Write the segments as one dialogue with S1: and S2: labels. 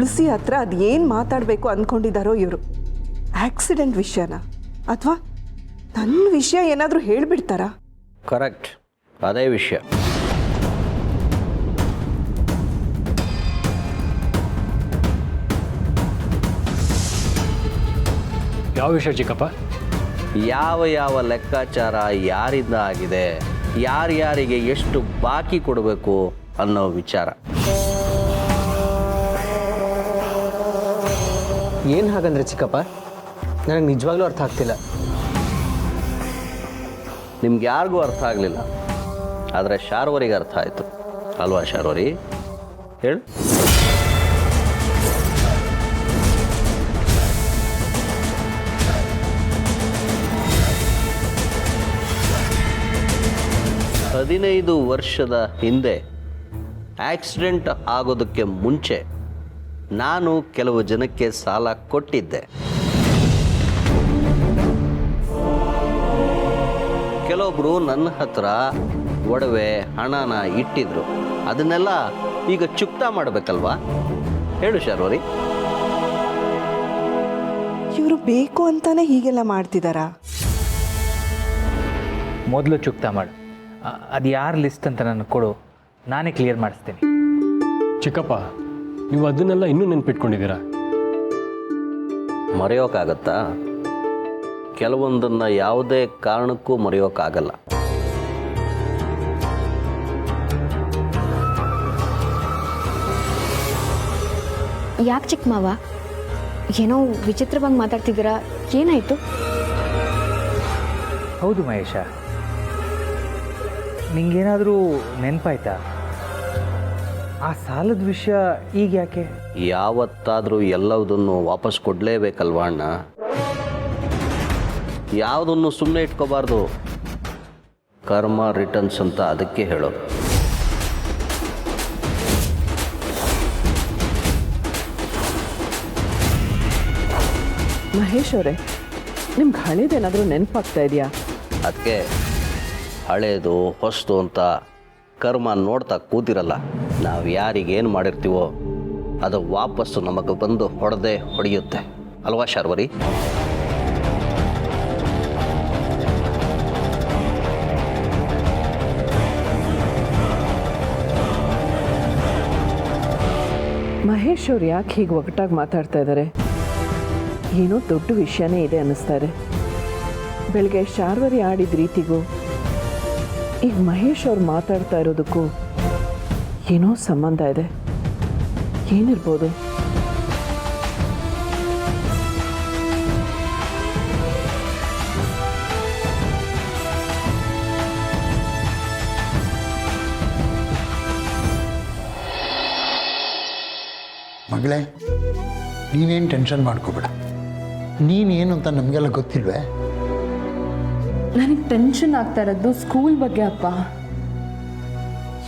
S1: ತುಳಸಿ ಹತ್ರ ಅದೇನು ಮಾತಾಡಬೇಕು ಅಂದ್ಕೊಂಡಿದ್ದಾರೋ ಇವರು. ಆಕ್ಸಿಡೆಂಟ್ ವಿಷಯನ ಅಥವಾ ನನ್ನ ವಿಷಯ ಏನಾದರೂ ಹೇಳಿಬಿಡ್ತಾರಾ?
S2: ಕರೆಕ್ಟ್, ಅದೇ ವಿಷಯ.
S3: ಯಾವ ವಿಷಯ ಚಿಕ್ಕಪ್ಪ?
S2: ಯಾವ ಯಾವ ಲೆಕ್ಕಾಚಾರ ಯಾರಿಂದ ಆಗಿದೆ, ಯಾರ್ಯಾರಿಗೆ ಎಷ್ಟು ಬಾಕಿ ಕೊಡಬೇಕು ಅನ್ನೋ ವಿಚಾರ.
S4: ಏನು ಹಾಗಂದ್ರೆ ಚಿಕ್ಕಪ್ಪ, ನನಗೆ ನಿಜವಾಗ್ಲೂ ಅರ್ಥ ಆಗ್ತಿಲ್ಲ.
S2: ನಿಮ್ಗೆ ಯಾರಿಗೂ ಅರ್ಥ ಆಗಲಿಲ್ಲ, ಆದರೆ ಶಾರ್ವರಿಗೆ ಅರ್ಥ ಆಯಿತು ಅಲ್ವಾ ಶಾರ್ವರಿ? ಹೇಳು. ಹದಿನೈದು ವರ್ಷದ ಹಿಂದೆ ಆಕ್ಸಿಡೆಂಟ್ ಆಗೋದಕ್ಕೆ ಮುಂಚೆ ನಾನು ಕೆಲವು ಜನಕ್ಕೆ ಸಾಲ ಕೊಟ್ಟಿದ್ದೆ. ಕೆಲವೊಬ್ಬರು ನನ್ನ ಹತ್ರ ಒಡವೆ ಹಣನ ಇಟ್ಟಿದ್ರು. ಅದನ್ನೆಲ್ಲ ಈಗ ಚುಕ್ತಾ ಮಾಡಬೇಕಲ್ವಾ? ಹೇಳು ಶಾರ್ವರಿ.
S1: ಇವರು ಬೇಕು ಅಂತಾನೆ ಹೀಗೆಲ್ಲ ಮಾಡ್ತಿದ್ದಾರಾ?
S5: ಮೊದಲು ಚುಕ್ತಾ ಮಾಡು. ಅದು ಯಾರು ಲಿಸ್ಟ್ ಅಂತ ನನಗೆ ಕೊಡು, ನಾನೇ ಕ್ಲಿಯರ್ ಮಾಡಿಸ್ತೀನಿ.
S3: ಚಿಕ್ಕಪ್ಪ, ನೀವು ಅದನ್ನೆಲ್ಲ ಇನ್ನೂ ನೆನ್ಪಿಟ್ಕೊಂಡಿದ್ದೀರಾ?
S2: ಮರೆಯೋಕ್ಕಾಗತ್ತಾ? ಕೆಲವೊಂದನ್ನು ಯಾವುದೇ ಕಾರಣಕ್ಕೂ ಮರೆಯೋಕ್ಕಾಗಲ್ಲ.
S6: ಯಾಕೆ ಚಿಕ್ಕ ಮಾವ ಏನೋ ವಿಚಿತ್ರವಾಗಿ ಮಾತಾಡ್ತಿದ್ದೀರಾ? ಏನಾಯಿತು?
S5: ಹೌದು ಮಹೇಶ, ನಿಂಗೇನಾದರೂ ನೆನಪಾಯ್ತಾ? ಆ ಸಾಲದ ವಿಷಯ ಈಗ ಯಾಕೆ?
S2: ಯಾವತ್ತಾದರೂ ಎಲ್ಲದನ್ನು ವಾಪಸ್ ಕೊಡಲೇಬೇಕಲ್ವಾ ಅಣ್ಣ? ಯಾವುದನ್ನು ಸುಮ್ಮನೆ ಇಟ್ಕೋಬಾರ್ದು. ಕರ್ಮ ರಿಟರ್ನ್ಸ್ ಅಂತ ಅದಕ್ಕೆ ಹೇಳೋದು.
S1: ಮಹೇಶ್ ಅವರೇ, ನಿಮ್ಗೆ ಹಳೇದೇನಾದರೂ ನೆನಪಾಗ್ತಾ ಇದೆಯಾ?
S2: ಅದಕ್ಕೆ ಹಳೇದು ಹೊಸದು ಅಂತ ಕರ್ಮ ನೋಡ್ತಾ ಕೂತಿರಲ್ಲ. ನಾವು ಯಾರಿಗೇನು ಮಾಡಿರ್ತೀವೋ ಅದು ವಾಪಸ್ಸು ನಮಗೆ ಬಂದು ಹೊಡೆಯುತ್ತೆ ಅಲ್ವಾ ಶಾರ್ವರಿ?
S1: ಮಹೇಶ್ ಅವ್ರು ಯಾಕೆ ಹೀಗೆ ಒಗಟಾಗಿ ಮಾತಾಡ್ತಾ ಇದ್ದಾರೆ? ಏನೋ ದೊಡ್ಡ ವಿಷಯನೇ ಇದೆ ಅನ್ನಿಸ್ತಾ ಇದೆ. ಬೆಳಗ್ಗೆ ಶಾರ್ವರಿ ಆಡಿದ ರೀತಿಗೂ ಈಗ ಮಹೇಶ್ ಅವ್ರು ಮಾತಾಡ್ತಾ ಇರೋದಕ್ಕೂ ಏನೋ ಸಂಬಂಧ ಇದೆ. ಏನಿರ್ಬೋದು?
S7: ಮಗಳೇ, ನೀನೇನು ಟೆನ್ಷನ್ ಮಾಡ್ಕೋಬೇಡ. ನೀನೇನು ಅಂತ ನಮಗೆಲ್ಲ ಗೊತ್ತಿಲ್ವೇ?
S8: ನನಗೆ ಟೆನ್ಷನ್ ಆಗ್ತಾ ಇರೋದು ಸ್ಕೂಲ್ ಬಗ್ಗೆ ಅಪ್ಪ.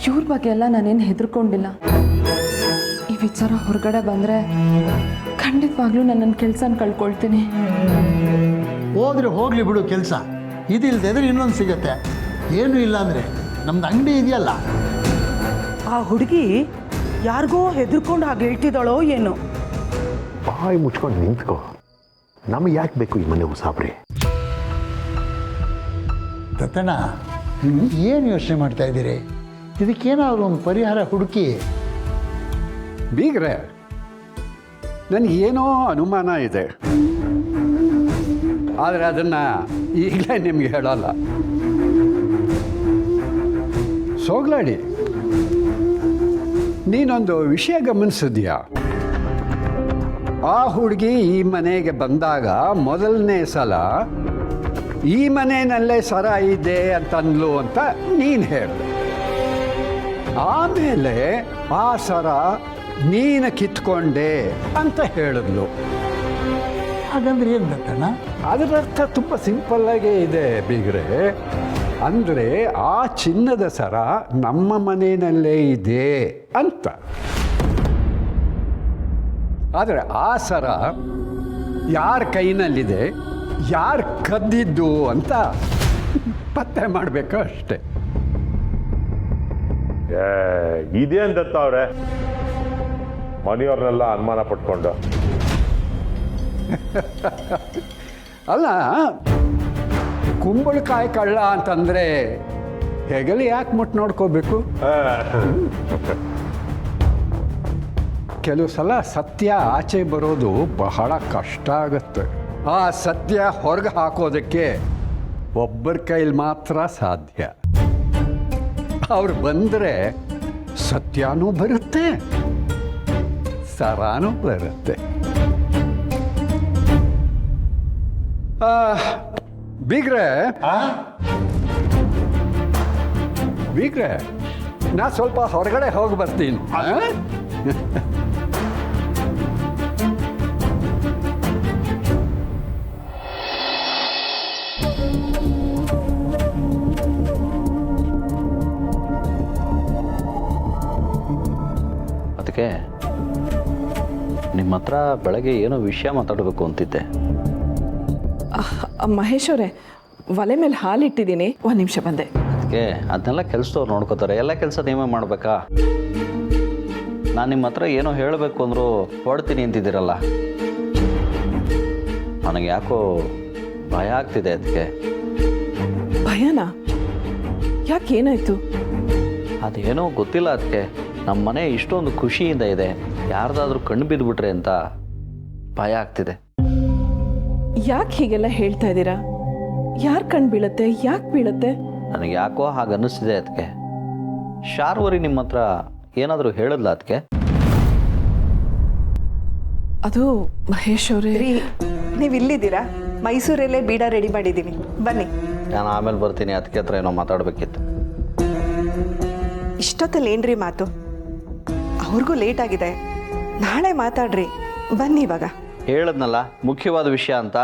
S8: ಇವ್ರ ಬಗ್ಗೆ ಎಲ್ಲ ನಾನೇನು ಹೆದರ್ಕೊಂಡಿಲ್ಲ. ಈ ವಿಚಾರ ಹೊರಗಡೆ ಬಂದರೆ ಖಂಡಿತವಾಗ್ಲೂ ನನ್ನ ಕೆಲಸನ ಕಳ್ಕೊಳ್ತೀನಿ.
S7: ಹೋದ್ರೆ ಹೋಗಲಿ ಬಿಡು ಕೆಲಸ. ಇದಿಲ್ದಿದ್ರೆ ಇನ್ನೊಂದು ಸಿಗತ್ತೆ. ಏನೂ ಇಲ್ಲ ಅಂದರೆ ನಮ್ದು ಅಂಗಡಿ ಇದೆಯಲ್ಲ.
S9: ಆ ಹುಡುಗಿ ಯಾರಿಗೋ ಹೆದರ್ಕೊಂಡು ಹಾಗೆ ಹೇಳ್ತಿದ್ದಾಳೋ ಏನೋ.
S10: ಬಾಯಿ ಮುಚ್ಕೊಂಡು ನಿಂತ್ಕೋ. ನಮಗೆ ಯಾಕೆ ಬೇಕು ಈ ಮನೆ ಉಸಾಬ್ರಿ?
S7: ದತ್ತಣ್ಣ, ಏನು ಯೋಚನೆ ಮಾಡ್ತಾ ಇದ್ದೀರಿ? ಇದಕ್ಕೇನಾದರೂ ಒಂದು ಪರಿಹಾರ ಹುಡುಕಿ.
S11: ಬೀಗ್ರೆ, ನನಗೇನೋ ಅನುಮಾನ ಇದೆ, ಆದರೆ ಅದನ್ನು ಈಗಲೇ ನಿಮಗೆ ಹೇಳೋಲ್ಲ. ಸೋಗ್ಲಾಡಿ, ನೀನೊಂದು ವಿಷಯ ಗಮನಿಸಿದ್ಯಾ? ಆ ಹುಡುಗಿ ಈ ಮನೆಗೆ ಬಂದಾಗ ಮೊದಲನೇ ಸಲ ಈ ಮನೆಯಲ್ಲೇ ಸರ ಇದೆ ಅಂತಂದ್ಲು ಅಂತ ನೀನು ಹೇಳಿದೆ. ಆಮೇಲೆ ಆ ಸರ ನೀನು ಕಿತ್ಕೊಂಡೆ ಅಂತ ಹೇಳಿದ್ಲು.
S7: ಹಾಗಂದ್ರೆ ಏನು ದತ್ತಣ್ಣ?
S11: ಅದರ ಅರ್ಥ ತುಂಬ ಸಿಂಪಲ್ಲಾಗೇ ಇದೆ ಬೀಗ್ರೆ. ಅಂದರೆ ಆ ಚಿನ್ನದ ಸರ ನಮ್ಮ ಮನೆಯಲ್ಲೇ ಇದೆ ಅಂತ. ಆದರೆ ಆ ಸರ ಯಾರ ಕೈನಲ್ಲಿದೆ, ಯಾರು ಕದ್ದಿದ್ದು ಅಂತ ಪತ್ತೆ ಮಾಡಬೇಕು ಅಷ್ಟೆ.
S10: ಇದೇನು ದತ್ತ ಅವ್ರೆ, ಮನೆಯವ್ರನ್ನೆಲ್ಲ ಅನುಮಾನ ಪಟ್ಕೊಂಡು.
S11: ಅಲ್ಲ, ಕುಂಬಳಕಾಯಿ ಕಳ್ಳ ಅಂತಂದರೆ ಹೆಗಲಿ ಯಾಕೆ ಮುಟ್ಟು ನೋಡ್ಕೋಬೇಕು? ಕೆಲವು ಸಲ ಸತ್ಯ ಆಚೆ ಬರೋದು ಬಹಳ ಕಷ್ಟ ಆಗುತ್ತೆ. ಆ ಸತ್ಯ ಹೊರಗೆ ಹಾಕೋದಕ್ಕೆ ಒಬ್ಬರ ಕೈಲಿ ಮಾತ್ರ ಸಾಧ್ಯ. ಅವ್ರು ಬಂದರೆ ಸತ್ಯನೂ ಬರುತ್ತೆ, ಸರಾನೂ ಬರುತ್ತೆ. ಬೀಗ್ರೆ ಬೀಗ್ರೆ, ನಾ ಸ್ವಲ್ಪ ಹೊರಗಡೆ ಹೋಗಿ ಬರ್ತೀನಿ.
S2: ಅದಕ್ಕೆ ನಿಮ್ಮ ಹತ್ರ ಬೆಳಗ್ಗೆ ಏನೋ ವಿಷಯ ಮಾತಾಡಬೇಕು ಅಂತಿದ್ದೆ.
S1: ಮಹೇಶ್ ಅವರೇ, ಒಲೆ ಮೇಲೆ ಹಾಲಿಟ್ಟಿದ್ದೀನಿ, ಒಂದು ನಿಮಿಷ ಬಂದೆ.
S2: ಅದಕ್ಕೆ ಅದನ್ನೆಲ್ಲ ಕೆಲಸದವ್ರು ನೋಡ್ಕೋತಾರೆ, ಎಲ್ಲ ಕೆಲಸ ನೀವೇ ಮಾಡಬೇಕಾ? ನಾನು ನಿಮ್ಮ ಹತ್ರ ಏನೋ ಹೇಳಬೇಕು ಅಂದರೂ ಹೊಡ್ತೀನಿ ಅಂತಿದ್ದೀರಲ್ಲ, ನನಗೆ ಯಾಕೋ ಭಯ ಆಗ್ತಿದೆ. ಅದಕ್ಕೆ
S1: ಭಯನಾ? ಯಾಕೆ, ಏನಾಯ್ತು?
S2: ಅದೇನೋ ಗೊತ್ತಿಲ್ಲ. ಅದಕ್ಕೆ ನಮ್ಮ ಮನೆ ಇಷ್ಟೊಂದು ಖುಷಿಯಿಂದ ಇದೆ, ಯಾರ್ದಾದ್ರೂ ಕಣ್ಣು ಬಿದ್ದುಬಿಟ್ರೆ ಅಂತ ಭಯ ಆಗ್ತಿದೆ.
S1: ಯಾಕೆ ಹೀಗೆಲ್ಲ ಹೇಳ್ತಾ ಇದ್ದೀರಾ? ಯಾರು ಕಣ್ಣು ಬೀಳುತ್ತೆ? ಯಾಕೆ ಬೀಳುತ್ತೆ?
S2: ನನಗೆ ಯಾಕೋ ಹಾಗೆ ಅನ್ನಿಸ್ತಿದೆ. ಅದಕ್ಕೆ ಶಾರ್ವರಿ ನಿಮ್ಮ ಹತ್ರ ಏನಾದರೂ ಹೇಳಿದ್ಲ? ಅದಕ್ಕೆ
S1: ಅದು ಮಹೇಶ್ ಅವರೇ,
S9: ನೀವು ಇಲ್ಲಿದ್ದೀರಾ? ಮೈಸೂರಲ್ಲೇ ಬೀಡ ರೆಡಿ ಮಾಡಿದ್ದೀನಿ, ಬನ್ನಿ.
S2: ನಾನು ಆಮೇಲೆ ಬರ್ತೀನಿ. ಅದಕ್ಕೆ ಹತ್ರ ಏನೋ ಮಾತಾಡಬೇಕಿತ್ತು.
S9: ಇಷ್ಟೊತ್ತಲ್ಲಿ ಏನ್ರಿ ಮಾತು? ಅವ್ರಿಗೂ ಲೇಟ್ ಆಗಿದೆ, ನಾಳೆ ಮಾತಾಡ್ರಿ. ಬನ್ನಿ ಇವಾಗ.
S2: ಹೇಳದ್ನಲ್ಲ ಮುಖ್ಯವಾದ ವಿಷಯ ಅಂತ.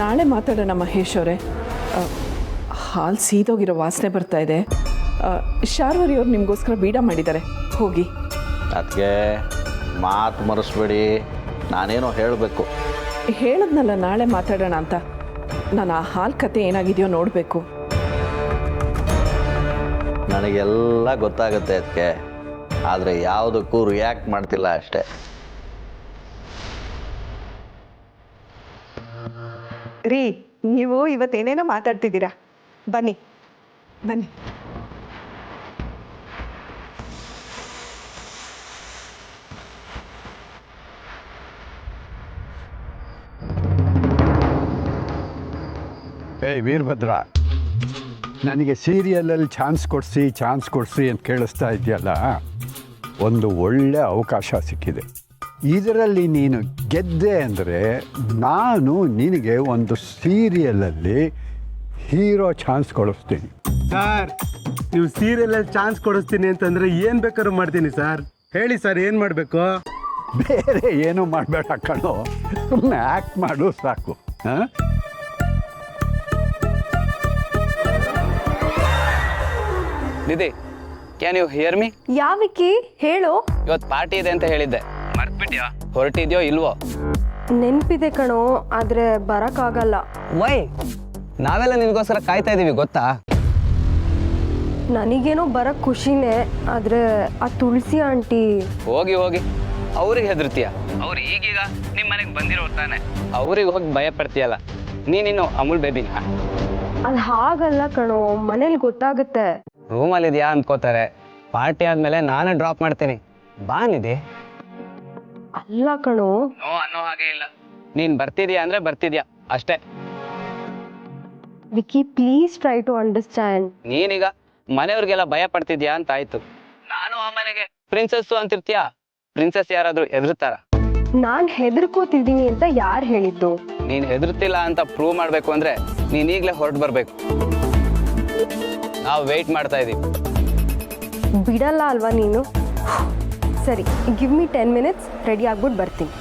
S1: ನಾಳೆ ಮಾತಾಡೋಣ ಮಹೇಶ್ ಅವರೇ. ಹಾಲು ಸೀದೋಗಿರೋ ವಾಸನೆ ಬರ್ತಾ ಇದೆ. ಶಾರ್ವರಿ ಅವ್ರು ನಿಮಗೋಸ್ಕರ ಬೀಡ ಮಾಡಿದ್ದಾರೆ, ಹೋಗಿ.
S2: ಅದಕ್ಕೆ ಮಾತು ಮರೆಸ್ಬೇಡಿ, ನಾನೇನೋ ಹೇಳಬೇಕು.
S1: ಹೇಳದ್ನಲ್ಲ ನಾಳೆ ಮಾತಾಡೋಣ ಅಂತ. ನಾನು ಆ ಹಾಲು ಕತೆ ಏನಾಗಿದೆಯೋ ನೋಡಬೇಕು.
S2: ನನಗೆಲ್ಲ ಗೊತ್ತಾಗುತ್ತೆ ಅದಕ್ಕೆ, ಆದರೆ ಯಾವುದಕ್ಕೂ ರಿಯಾಕ್ಟ್ ಮಾಡ್ತಿಲ್ಲ ಅಷ್ಟೇ.
S9: ರೀ, ನೀವು ಇವತ್ತೇನೇನೋ ಮಾತಾಡ್ತಿದ್ದೀರಾ, ಬನ್ನಿ ಬನ್ನಿ.
S11: ಏಯ್ ವೀರಭದ್ರ, ನನಗೆ ಸೀರಿಯಲಲ್ಲಿ ಚಾನ್ಸ್ ಕೊಡಿಸಿ ಅಂತ ಕೇಳಿಸ್ತಾ ಇದೆಯಲ್ಲ, ಒಂದು ಒಳ್ಳೆ ಅವಕಾಶ ಸಿಕ್ಕಿದೆ. ಇದರಲ್ಲಿ ನೀನು ಗೆದ್ದೆ ಅಂದರೆ ನಾನು ನಿನಗೆ ಒಂದು ಸೀರಿಯಲಲ್ಲಿ ಹೀರೋ ಚಾನ್ಸ್ ಕೊಡಿಸ್ತೀನಿ.
S12: ಸರ್, ನೀವು ಸೀರಿಯಲಲ್ಲಿ ಚಾನ್ಸ್ ಕೊಡಿಸ್ತೀನಿ ಅಂತಂದರೆ ಏನು ಬೇಕಾದ್ರೂ ಮಾಡ್ತೀನಿ ಸರ್. ಹೇಳಿ ಸರ್, ಏನು ಮಾಡಬೇಕು?
S11: ಬೇರೆ ಏನೂ ಮಾಡಬೇಡ ಕಣೋ, ಸುಮ್ಮನೆ ಆ್ಯಕ್ಟ್ ಮಾಡು ಸಾಕು. ಹಾಂ,
S13: ನಿಧಿ, ಕ್ಯಾನ್ ಯು ಹಿಯರ್ ಮೀ?
S8: ಯಾವಿಕಿ ಹೇಳು.
S13: ಇವತ್ತು ಪಾರ್ಟಿ ಇದೆ ಅಂತ ಹೇಳಿದ್ದೆ, ಮರ್ತ್ಬಿಟ್ಯಾ? ಹೊರಟಿದ್ಯೋ ಇಲ್ವೋ?
S8: ನೆನಪಿದೆ ಕಣೋ, ಆದರೆ ಬರೋಕ್ಕಾಗಲ್ಲ.
S13: ವೈ? ನಾವೆಲ್ಲ ನಿನಗೋಸ್ಕರ ಕಾಯ್ತಾ ಇದ್ದೀವಿ ಗೊತ್ತಾ?
S8: ನನಗೇನೋ ಬರೋಕ್ಕೆ ಖುಷಿನೇ, ಆದರೆ ಆ ತುಳಸಿ ಆಂಟಿ.
S13: ಹೋಗಿ ಹೋಗಿ, ಅವ್ರಿಗೆ ಹೆದರ್ತೀಯ? ಅವ್ರು ಈಗೀಗ ನಿಮ್ಮ ಮನೆಗೆ ಬಂದಿರೋ ತಾನೆ, ಅವ್ರಿಗೆ ಹೋಗಿ ಭಯ ಪಡ್ತೀಯಲ್ಲ. ನೀನಿನ್ನು ಅಮೂಲ್ ಬೇಬಿನ?
S8: ಅದು ಹಾಗಲ್ಲ ಕಣೋ, ಮನೇಲಿ ಗೊತ್ತಾಗುತ್ತೆ.
S13: ರೂಮಲ್ಲಿದೆಯಾ ಅನ್ಕೋತಾರೆ. ಪಾರ್ಟಿ ಆದಮೇಲೆ ನಾನೇ ಡ್ರಾಪ್ ಮಾಡ್ತೀನಿ, ಬಾ ನಿಧಿ.
S8: ಅಲ್ಲ ಕಣೋ.
S13: ನೋ ಅನ್ನೋ ಹಾಗೆ ಇಲ್ಲ, ನೀನು ಬರ್ತಿದ್ಯಾ ಅಂದರೆ ಬರ್ತಿದ್ಯಾ ಅಷ್ಟೇ.
S8: Vicky, please try to understand.
S13: ನೀನೀಗ ಮನೆಯವ್ರಿಗೆಲ್ಲ ಭಯ ಪಡ್ತಿದ್ಯಾ ಅಂತ ಆಯ್ತು. ನಾನು ಆ ಮನೆಗೆ ಪ್ರಿನ್ಸಸ್ಸು ಅಂತಿರ್ತೀಯಾ? ಪ್ರಿನ್ಸಸ್ ಯಾರಾದರೂ ಹೆದರ್ತಾರ?
S8: ನಾನು ಹೆದರ್ಕೋತಿದ್ದೀನಿ ಅಂತ ಯಾರು ಹೇಳಿದ್ದು?
S13: ನೀನು ಹೆದರ್ತಿಲ್ಲ ಅಂತ ಪ್ರೂವ್ ಮಾಡಬೇಕು ಅಂದರೆ ನೀನು ಈಗಲೇ ಹೊರಟು ಬರಬೇಕು. ನಾವು ವೆಯ್ಟ್ ಮಾಡ್ತಾ ಇದ್ದೀವಿ.
S8: ಬಿಡಲ್ಲ ಅಲ್ವಾ ನೀನು? ಸರಿ, ಗಿವ್ ಮೀ 10 minutes, ರೆಡಿ ಆಗ್ಬಿಟ್ಟು ಬರ್ತೀನಿ.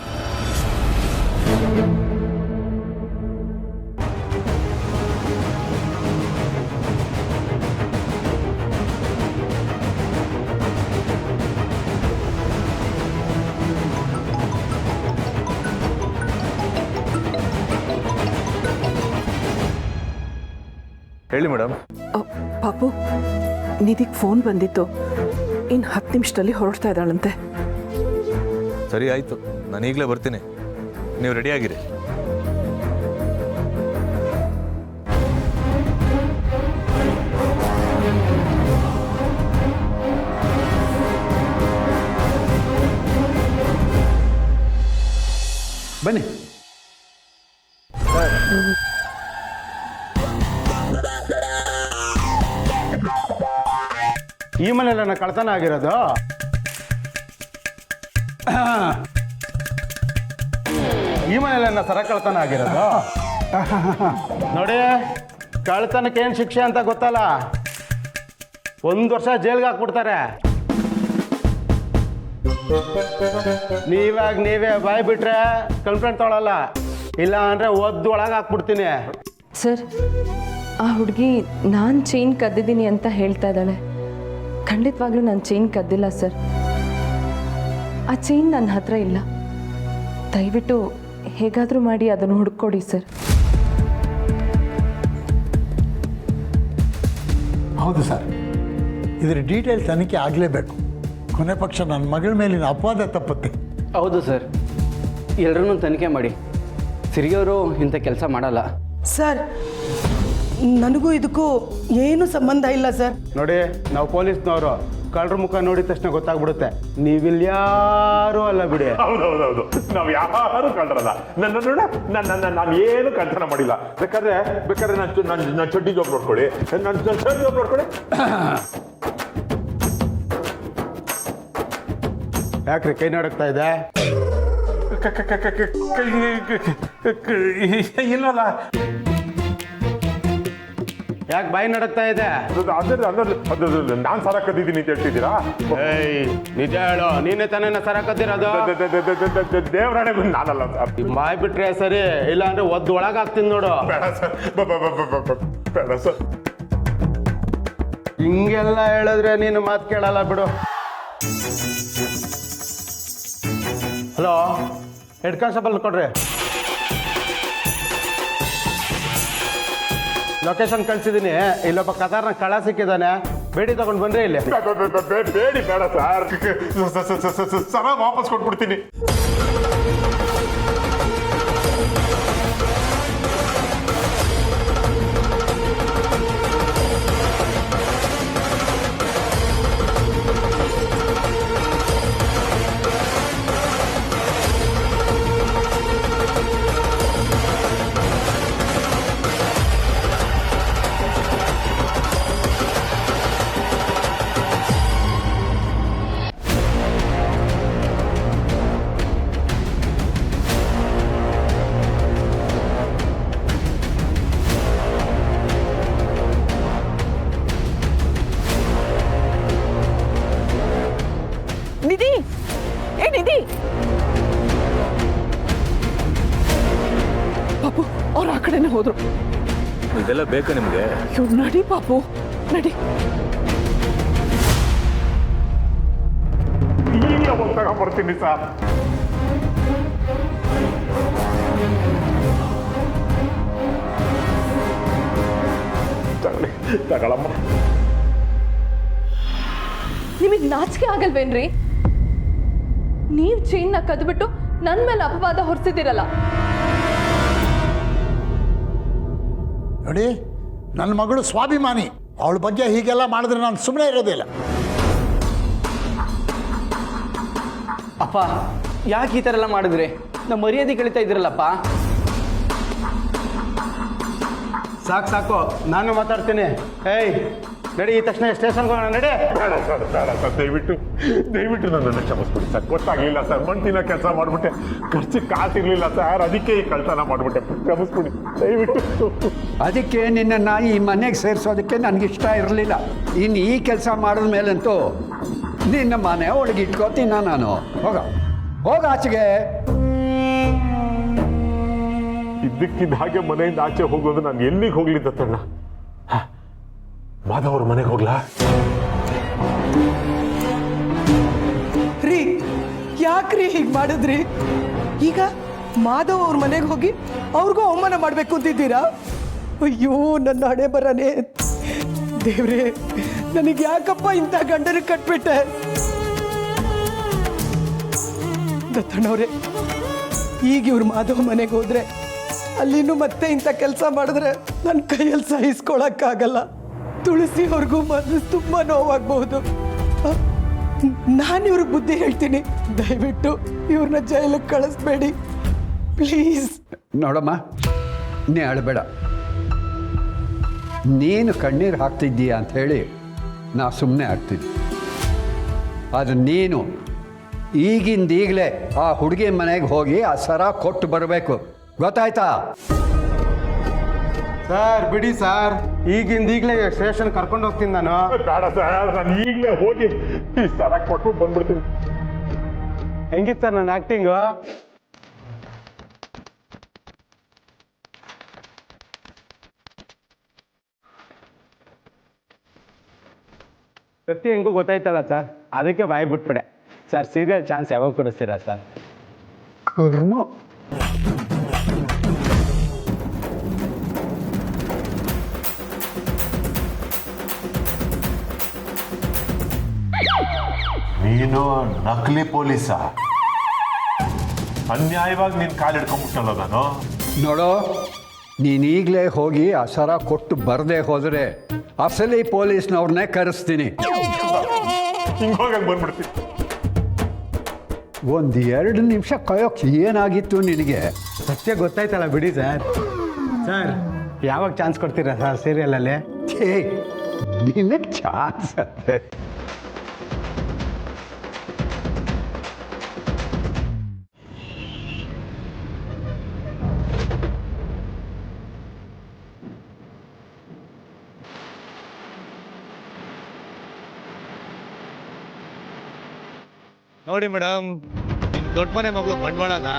S14: ಹೇಳಿ ಮೇಡಮ್.
S1: ಪಾಪು ನಿಧಿಗೆ ಫೋನ್ ಬಂದಿತ್ತು, ಇನ್ನು 10 ನಿಮಿಷದಲ್ಲಿ ಹೊರಡ್ತಾ ಇದ್ದಾಳಂತೆ.
S14: ಸರಿ ಆಯಿತು, ನಾನು ಈಗಲೇ ಬರ್ತೀನಿ, ನೀವು ರೆಡಿಯಾಗಿರಿ.
S12: ಬನ್ನಿ. ಈ ಮನೆಯಲ್ಲ ಕಳ್ತನ ಆಗಿರೋದು? ಈ ಮನೆಯಲ್ಲ ಸರ ಕಳ್ತನ ಆಗಿರೋದು? ನೋಡಿ, ಕಳ್ತನಕ್ಕೆ ಏನು ಶಿಕ್ಷೆ ಅಂತ ಗೊತ್ತಲ್ಲ, 1 ವರ್ಷ ಜೈಲ್ಗೆ ಹಾಕ್ಬಿಡ್ತಾರೆ. ನೀವೇ ಬಾಯ್ ಬಿಟ್ರೆ ಕಂಪ್ಲೇಂಟ್ ತೊಗೊಳಲ್ಲ, ಇಲ್ಲ ಅಂದರೆ ಒದ್ದು ಒಳಗೆ ಹಾಕ್ಬಿಡ್ತೀನಿ.
S8: ಸರ್, ಆ ಹುಡುಗಿ ನಾನು ಚೈನ್ ಕದ್ದಿದ್ದೀನಿ ಅಂತ ಹೇಳ್ತಾ ಇದ್ದಾಳೆ. ಖಂಡಿತವಾಗ್ಲೂ ನಾನು ಚೈನ್ ಕದ್ದಿಲ್ಲ ಸರ್. ಆ ಚೈನ್ ನನ್ನ ಹತ್ರ ಇಲ್ಲ. ದಯವಿಟ್ಟು ಹೇಗಾದರೂ ಮಾಡಿ ಅದನ್ನು ಹುಡುಕೊಡಿ ಸರ್.
S7: ಹೌದು ಸರ್, ಇದರ ಡೀಟೇಲ್ ತನಿಖೆ ಆಗಲೇಬೇಕು. ಕೊನೆ ಪಕ್ಷ ನನ್ನ ಮಗಳ ಮೇಲಿನ ಅಪವಾದ ತಪ್ಪುತ್ತೆ.
S13: ಹೌದು ಸರ್, ಎಲ್ಲರೂ ತನಿಖೆ ಮಾಡಿ. ಸಿರಿಯವರು ಇಂಥ ಕೆಲಸ ಮಾಡಲ್ಲ
S9: ಸರ್. ನನಗೂ ಇದಕ್ಕೂ ಏನು ಸಂಬಂಧ ಇಲ್ಲ ಸರ್.
S12: ನೋಡಿ, ನಾವು ಪೊಲೀಸ್ನವರು, ಕಳ್ಳರ ಮುಖ ನೋಡಿದ ತಕ್ಷಣ ಗೊತ್ತಾಗ್ಬಿಡುತ್ತೆ ನೀವಿಲ್ಯಾರೂ ಅಲ್ಲ ಬಿಡಿ.
S10: ಹೌದೌದೌದು, ನಾವು ಯಾರು ಕಳ್ರಲ್ಲ. ನಾನು ಏನು ಕಳ್ತನ ಮಾಡಿಲ್ಲ. ಬೇಕಾದ್ರೆ ನನ್ನ ಚಡ್ಡಿ ಜೋಬ್ ನೋಡ್ಕೊಳ್ಳಿ, ನನ್ನ ಶರ್ಟ್ ಜೋಬ್ ನೋಡ್ಕೊಳ್ಳಿ.
S12: ಯಾಕ್ರಿ ಕೈ ನಡಕ್ತಾ ಇದೆ?
S10: ಇಲ್ಲಲ್ಲ.
S12: ಯಾಕೆ ಬಾಯಿ ನಡಕ್ತಾ ಇದೆ?
S10: ನಾನು ಸರ ಕದ್ದಿದ್ದೀನಿ ಅಂತ ಹೇಳ್ತಿದ್ದೀರಾ?
S12: ನಿಜ ಹೇಳು, ನೀನೇ ತಾನೇ ಸರ ಕದ್ದಿರೋದು?
S10: ದೇವರಾಣೆ ನಾನಲ್ಲ ಸರ್.
S12: ಬಾಯ್ ಬಿಟ್ರೆ ಸರಿ, ಇಲ್ಲ ಅಂದ್ರೆ ಒದ್ದು ಒಳಗೆ ಹಾಕ್ತೀನಿ ನೋಡು.
S10: ಬೇಡ ಸರ್, ಬೇಡ ಸರ್.
S12: ಹಿಂಗೆಲ್ಲ ಹೇಳಿದ್ರೆ ನೀನು ಮಾತು ಕೇಳಲ್ಲ ಬಿಡು. ಹಲೋ, ಹೆಡ್ ಕಾನ್ಸ್ಟೇಬಲ್ ಕೊಡ್ರಿ. ಲೊಕೇಶನ್ ಕಳ್ಸಿದ್ದೀನಿ. ಇಲ್ಲೊಬ್ಬ ಕತಾರ್ನ ಕಳ ಸಿಕ್ಕಿದ್ದಾನೆ, ಬೇಡಿ ತಗೊಂಡು ಬನ್ರಿ ಇಲ್ಲಿ.
S10: ಬೇಡಿ ಬೇಡ ಸರ್, ಸರ ವಾಪಸ್ ಕೊಟ್ಬಿಡ್ತೀನಿ.
S1: ನಿಧಿ, ಏ ನಿಧಿ, ಪಾಪು ಅವ್ರು ಆ ಕಡೆನೇ ಹೋದ್ರು.
S14: ಇದೆಲ್ಲ ಬೇಕಾ ನಿಮಗೆ?
S1: ನಡಿ ಪಾಪು, ನಡಿ.
S10: ಈಗ ತಗೊಂಡ್ಬರ್ತೀನಿ ಸರ್. ತಗೊಳಮ್ಮ.
S8: ನಿಮಗೆ ನಾಚಿಕೆ ಆಗಲ್ವೇನ್ರಿ? ನೀವು ಚೈನ್ನ ಕದ್ಬಿಟ್ಟು ನನ್ನ ಮೇಲೆ ಅಪವಾದ ಹೊರಿಸಿದಿರಲ್ಲ.
S7: ನೋಡಿ, ನನ್ನ ಮಗಳು ಸ್ವಾಭಿಮಾನಿ, ಅವಳ ಬಗ್ಗೆ ಹೀಗೆಲ್ಲ ಮಾಡಿದ್ರೆ ನಾನು ಸುಮ್ಮನೆ ಇರೋದಿಲ್ಲ.
S13: ಅಪ್ಪ, ಯಾಕೆ ಈ ಥರ ಎಲ್ಲ ಮಾಡಿದ್ರಿ? ನಮ್ಮ ಮರ್ಯಾದೆ ಕಳೀತಾ ಇದ್ದೀರಲ್ಲಪ್ಪ.
S12: ಸಾಕು, ನಾನು ಮಾತಾಡ್ತೀನಿ. ಏಯ್ ನಡಿ, ಈ ತಕ್ಷಣ ಸ್ಟೇಷನ್ಗೆ ಹೋಗೋಣ, ನಡಿ.
S10: ಬೇಡ ಸರ್, ದಯವಿಟ್ಟು ನನ್ನನ್ನು ಕ್ಷಮಿಸ್ಬಿಡಿ ಸರ್. ಗೊತ್ತಾಗಲಿಲ್ಲ ಸರ್, ಮಣ್ಣಿನ ಕೆಲಸ ಮಾಡಿಬಿಟ್ಟೆ, ಖರ್ಚಿಗೆ ಕಾಸಿರಲಿಲ್ಲ ಸರ್, ಅದಕ್ಕೆ ಈ ಕಳ್ತನ ಮಾಡಿಬಿಟ್ಟೆ. ಕ್ಷಮಿಸ್ಬಿಡಿ ದಯವಿಟ್ಟು.
S11: ಅದಕ್ಕೆ ನಿನ್ನನ್ನು ಈ ಮನೆಗೆ ಸೇರಿಸೋದಕ್ಕೆ ನನಗಿಷ್ಟ ಇರಲಿಲ್ಲ. ಇನ್ನು ಈ ಕೆಲಸ ಮಾಡಿದ ಮೇಲಂತೂ ನಿನ್ನ ಮನೆ ಒಳಗೆ ಇಟ್ಕೋತೀನ ನಾನು. ಹೋಗ ಆಚೆಗೆ.
S10: ಇದ್ದಕ್ಕಿದ್ದ ಹಾಗೆ ಮನೆಯಿಂದ ಆಚೆ ಹೋಗೋದು ನಾನು ಎಲ್ಲಿಗೆ ಹೋಗ್ಲಿದ್ದತ್ತಣ್ಣ? ಮಾಧವ್ ಅವ್ರ ಮನೆಗೆ ಹೋಗ್ಲಾ?
S9: ರೀ, ಯಾಕ್ರಿ ಹೀಗೆ ಮಾಡಿದ್ರಿ? ಈಗ ಮಾಧವ್ ಅವ್ರ ಮನೆಗೆ ಹೋಗಿ ಅವ್ರಿಗೂ ಅವಮಾನ ಮಾಡಬೇಕು ಅಂತಿದ್ದೀರಾ?
S11: ಅಯ್ಯೋ ನನ್ನ ಹಣೆ ಬರನೇ ದೇವ್ರೆ, ನನಗೆ ಯಾಕಪ್ಪ ಇಂಥ ಗಂಡನ ಕಟ್ಬಿಟ್ಟೆ. ದತ್ತಣ್ಣವ್ರೆ, ಈಗ ಇವ್ರು ಮಾಧವ್ ಮನೆಗೆ ಹೋದ್ರೆ ಅಲ್ಲಿನೂ ಮತ್ತೆ ಇಂಥ ಕೆಲಸ ಮಾಡಿದ್ರೆ ನನ್ನ ಕೈಯಲ್ಲಿ ಸಹಿಸ್ಕೊಳಕ್ಕಾಗಲ್ಲ. ತುಳಸಿ ಅವ್ರಿಗೂ ಮನಸ್ಸು ತುಂಬ ನೋವಾಗಬಹುದು. ನಾನು ಇವ್ರಿಗೆ ಬುದ್ಧಿ ಹೇಳ್ತೀನಿ, ದಯವಿಟ್ಟು ಇವ್ರನ್ನ ಜೈಲಿಗೆ ಕಳಿಸ್ಬೇಡಿ ಪ್ಲೀಸ್. ನೋಡಮ್ಮ, ನೀ ಅಳಬೇಡ. ನೀನು ಕಣ್ಣೀರು ಹಾಕ್ತಿದ್ದೀಯ ಅಂತ ಹೇಳಿ ನಾ ಸುಮ್ಮನೆ ಆಗ್ತೀನಿ. ಆದರೆ ನೀನು ಈಗಿಂದೀಗಲೇ ಆ ಹುಡುಗಿ ಮನೆಗೆ ಹೋಗಿ ಆ ಸರ ಕೊಟ್ಟು ಬರಬೇಕು, ಗೊತ್ತಾಯ್ತಾ?
S12: ಸರ್ ಬಿಡಿ ಸರ್, ಈಗಿಂದೀಗಲೇ ಸ್ಟೇಷನ್ ಕರ್ಕೊಂಡು ಹೋಗ್ತೀನಿ ನಾನು.
S10: ಬೇಡ ಸರ್, ನಾನು ಈಗಲೇ ಹೋಗಿ ಈ ಸರ ಕೊಟ್ಟು ಬಂದ್ಬಿಡ್ತೀನಿ.
S12: ಹೆಂಗಿತ್ತು ಸರ್ ನನ್ನ ಆ್ಯಕ್ಟಿಂಗು? ಪ್ರತಿ ಹೆಂಗೂ ಗೊತ್ತಾಯ್ತಲ್ಲ ಸರ್, ಅದಕ್ಕೆ ಬಾಯ್ ಬಿಟ್ಬಿಡೆ. ಸರ್ ಸೀರಿಯಲ್ ಚಾನ್ಸ್ ಯಾವಾಗ ಕೊಡಿಸ್ತೀರಾ ಸರ್?
S11: ಕರ್ಮ.
S10: ನೀನು ನಕಲಿ ಪೊಲೀಸ, ಅನ್ಯಾಯವಾಗಿ ನೀನು ಕಾಲು ಹಿಡ್ಕೊಂಡ್ಬಿಟ್ಟಲ್ಲ ನಾನು.
S11: ನೋಡೋ, ನೀನೀಗಲೇ ಹೋಗಿ ಆ ಸರ ಕೊಟ್ಟು ಬರದೆ ಹೋದರೆ ಅಸಲಿ ಪೊಲೀಸ್ನವ್ರನ್ನೇ ಕರೆಸ್ತೀನಿ.
S10: ಹಿಂಗೋಗಂಗೆ ಬಂದ್ಬಿಡ್ತೀನಿ.
S11: 1-2 ನಿಮಿಷ ಕಾಯೋಕ್ಕೆ ಏನಾಗಿತ್ತು ನಿನಗೆ?
S12: ಸತ್ಯ ಗೊತ್ತಾಯ್ತಲ್ಲ ಬಿಡಿ ಸರ್. ಸರ್ ಯಾವಾಗ ಚಾನ್ಸ್ ಕೊಡ್ತೀರಾ ಸರ್ ಸೀರಿಯಲಲ್ಲಿ?
S11: ನಿನಗೆ ಚಾನ್ಸ್ ಅಂತೆ.
S13: ನೋಡಿ ಮೇಡಮ್, ನಿಮ್ ದೊಡ್ಡ ಮನೆ ಮಗಳು ಬಂಡ್ವಾಳನ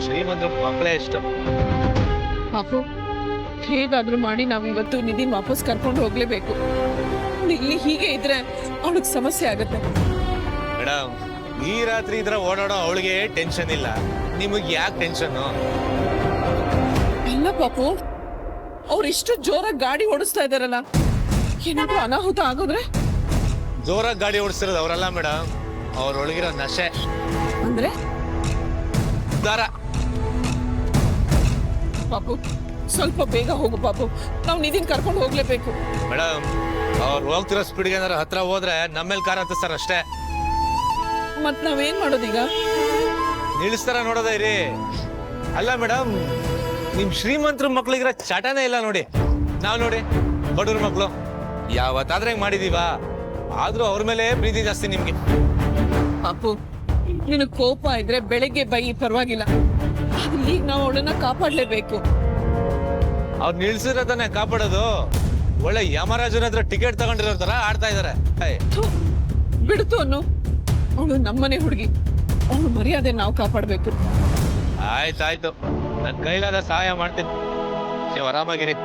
S13: ಶ್ರೀಮಂತರ ಮಕ್ಕಳೇ ಇಷ್ಟ.
S1: ಪಾಪು, ಹೇಗಾದ್ರೂ ಮಾಡಿ ನಾವು ಇವತ್ತು ನಿಧಿನ್ ವಾಪಸ್ ಕರ್ಕೊಂಡು ಹೋಗ್ಲೇಬೇಕು. ಇಲ್ಲಿ ಹೀಗೆ ಇದ್ರೆ ಅವಳಿಗೆ ಸಮಸ್ಯೆ ಆಗುತ್ತೆ.
S13: ಮೇಡಮ್, ಈ ರಾತ್ರಿ ಇದ್ರ ಓಡಾಡೋ ಅವಳಿಗೆ ಟೆನ್ಷನ್ ಇಲ್ಲ, ನಿಮಗೆ ಯಾಕೆ ಟೆನ್ಷನ್ನು?
S1: ಇಲ್ಲ ಪಾಪು, ಅವ್ರು ಇಷ್ಟು ಜೋರಾಗಿ ಗಾಡಿ ಓಡಿಸ್ತಾ ಇದಾರಲ್ಲ, ಏನಾದ್ರೂ ಅನಾಹುತ ಆಗೋದ್ರೆ?
S13: ಜೋರಾಗಿ ಗಾಡಿ ಓಡಿಸ್ತಿರೋದು ಅವರಲ್ಲ ಮೇಡಮ್, ಅವ್ರೊಳಗಿರೋ ನಶೆ
S1: ಅಂದ್ರೆ
S13: ದಾರ.
S1: ಪಾಪು ಸ್ವಲ್ಪ ಬೇಗ ಹೋಗು ಪಾಪು, ನಾವು ನಿಧಿನ್ ಕರ್ಕೊಂಡು ಹೋಗ್ಲೇಬೇಕು.
S13: ಮೇಡಮ್, ಅವ್ರು ಹೋಗ್ತಿರೋ ಸ್ಪೀಡ್ಗೆ ಏನಾರು ಹತ್ರ ಹೋದ್ರೆ ನಮ್ಮೇಲೆ ಕಾರ್ ಹತ್ತಿಸ್ತಾರ ಅಷ್ಟೇ.
S1: ಮತ್ ನಾವೇನ್ ಮಾಡೋದೀಗ?
S13: ನಿಲ್ಲಿಸ್ತಾರ ನೋಡೋದ ಇರಿ. ಅಲ್ಲ ಮೇಡಮ್, ನಿಮ್ ಶ್ರೀಮಂತರ ಮಕ್ಳಿಗಿರೋ ಚಟನೇ ಇಲ್ಲ ನೋಡಿ. ನಾವ್ ನೋಡಿ ಬಡವ್ರ ಮಕ್ಳು ಯಾವತ್ತಾದ್ರೆ ಹೆಂಗ್ ಮಾಡಿದೀವ, ಆದ್ರೂ ಅವ್ರ ಮೇಲೆ ಪ್ರೀತಿ ಜಾಸ್ತಿ ನಿಮ್ಗೆ.
S1: ಪಾಪು, ನಿನಗೆ ಕೋಪ ಇದ್ರೆ ಬೆಳಗ್ಗೆ ಬೈ, ಪರವಾಗಿಲ್ಲ. ಆದ್ರೆ ಈಗ ನಾವು ಅವಳನ್ನ ಕಾಪಾಡ್ಲೇಬೇಕು.
S13: ಅವ್ರು ನಿಲ್ಸಿದ್ರೆ ತಾನೆ ಕಾಪಾಡೋದು. ಒಳ್ಳೆ ಯಮರಾಜನ ಹತ್ರ ಟಿಕೆಟ್ ತಗೊಂಡಿರೋ ತರ ಆಡ್ತಾ ಇದಾರೆ.
S1: ಬಿಡ್ತು ಅನ್ನು, ಅವಳು ನಮ್ಮನೆ ಹುಡುಗಿ, ಅವಳು ಮರ್ಯಾದೆ ನಾವು ಕಾಪಾಡ್ಬೇಕು.
S13: ಆಯ್ತಾಯ್ತು, ನನ್ ಕೈಲಾದ ಸಹಾಯ ಮಾಡ್ತೀನಿ, ನೀವು ಆರಾಮಾಗಿರಿ.